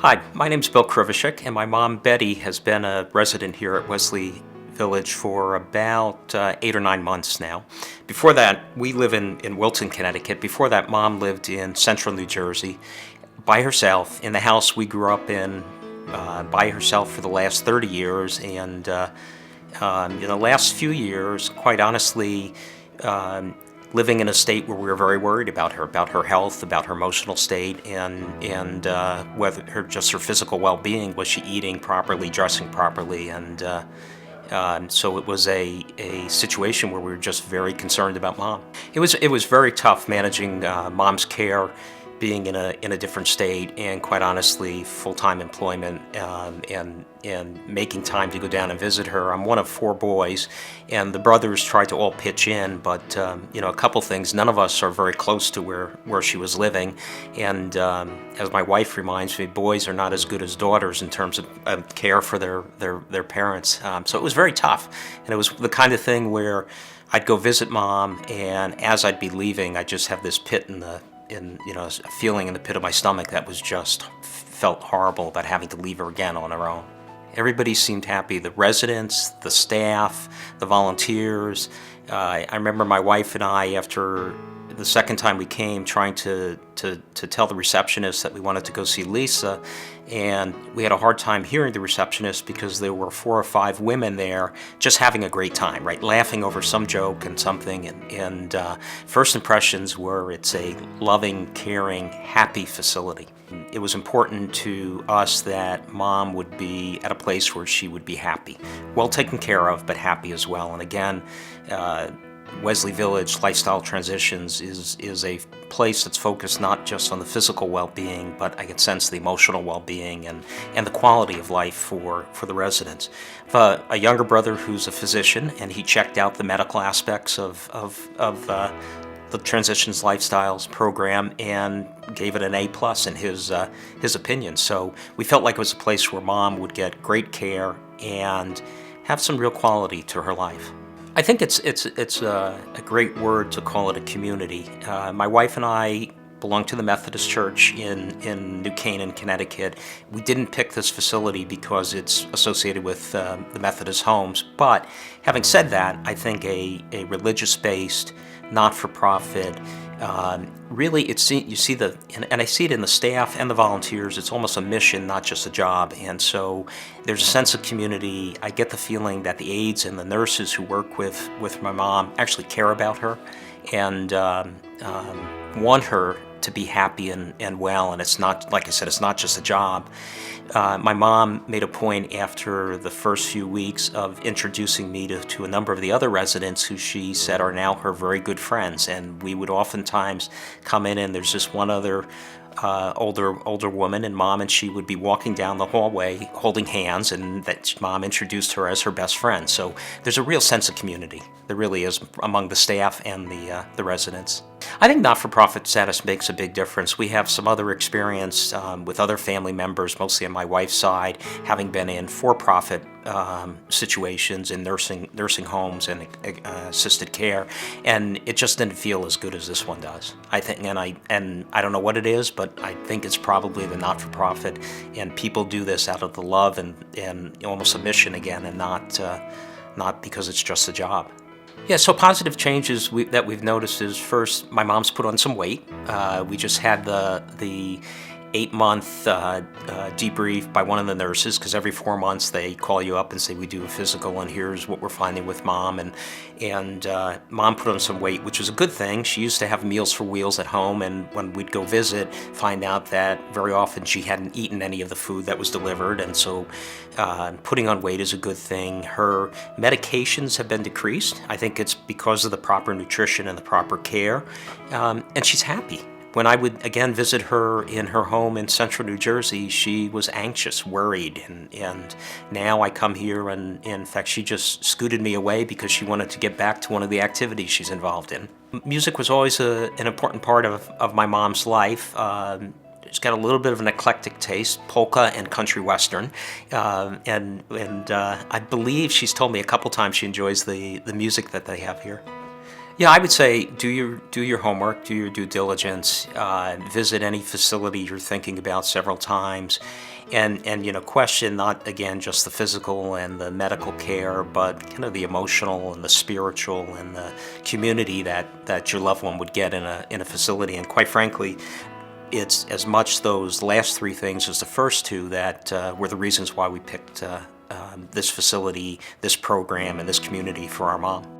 Hi, my name's Bill Krivishek, and my mom Betty has been a resident here at Wesley Village for about 8 or 9 months now. Before that, we live in Wilton, Connecticut. Before that, mom lived in central New Jersey by herself in the house we grew up in by herself for the last 30 years. And in the last few years, quite honestly, living in a state where we were very worried about her health, about her emotional state, and whether her physical well-being. Was she eating properly, dressing properly, and so it was a situation where we were just very concerned about mom. It was very tough managing mom's care, being in a different state, and quite honestly, full-time employment, and making time to go down and visit her. I'm one of four boys, and the brothers tried to all pitch in, but a couple things. None of us are very close to where she was living, and as my wife reminds me, boys are not as good as daughters in terms of care for their parents. So it was very tough, and it was the kind of thing where I'd go visit mom, and as I'd be leaving, I'd just have this pit a feeling in the pit of my stomach that was just felt horrible about having to leave her again on her own. Everybody seemed happy, the residents, the staff, the volunteers. I remember my wife and I, after the second time we came, trying to tell the receptionist that we wanted to go see Lisa, and we had a hard time hearing the receptionist because there were 4 or 5 women there just having a great time, right? Laughing over some joke and something, and first impressions were it's a loving, caring, happy facility. It was important to us that mom would be at a place where she would be happy, well taken care of, but happy as well. And again, Wesley Village Lifestyle Transitions is a place that's focused not just on the physical well-being, but I can sense the emotional well-being and the quality of life for the residents. I have a younger brother who's a physician, and he checked out the medical aspects of the Transitions Lifestyles program and gave it an A+ in his opinion. So we felt like it was a place where mom would get great care and have some real quality to her life. I think it's a great word to call it a community. My wife and I belong to the Methodist Church in New Canaan, Connecticut. We didn't pick this facility because it's associated with the Methodist homes, but having said that, I think a religious-based, not-for-profit, really, you see and I see it in the staff and the volunteers. It's almost a mission, not just a job. And so there's a sense of community. I get the feeling that the aides and the nurses who work with my mom actually care about her and want her to be happy and well. And it's not, like I said, it's not just a job. My mom made a point after the first few weeks of introducing me to a number of the other residents who she said are now her very good friends. And we would oftentimes come in, and there's just one other older woman, and mom and she would be walking down the hallway holding hands, and that mom introduced her as her best friend. So there's a real sense of community. There really is among the staff and the residents. I think not-for-profit status makes a big difference. We have some other experience with other family members, mostly on my wife's side, having been in for-profit situations in nursing homes and assisted care, and it just didn't feel as good as this one does. I think, and I don't know what it is, but I think it's probably the not-for-profit, and people do this out of the love and almost a mission again, and not because it's just a job. Yeah, so positive changes that we've noticed is, first, my mom's put on some weight. We just had the 8-month debrief by one of the nurses, because every 4 months they call you up and say, we do a physical and here's what we're finding with mom. And mom put on some weight, which was a good thing. She used to have Meals for Wheels at home, and when we'd go visit, find out that very often she hadn't eaten any of the food that was delivered. And so putting on weight is a good thing. Her medications have been decreased. I think it's because of the proper nutrition and the proper care. And she's happy. When I would, again, visit her in her home in central New Jersey, she was anxious, worried, and now I come here, and in fact, she just scooted me away because she wanted to get back to one of the activities she's involved in. Music was always an important part of my mom's life. She's got a little bit of an eclectic taste, polka and country western, and I believe she's told me a couple times she enjoys the music that they have here. Yeah, I would say do your homework, do your due diligence, visit any facility you're thinking about several times, and question not again just the physical and the medical care, but kind of the emotional and the spiritual and the community that your loved one would get in a facility. And quite frankly, it's as much those last three things as the first two that were the reasons why we picked this facility, this program, and this community for our mom.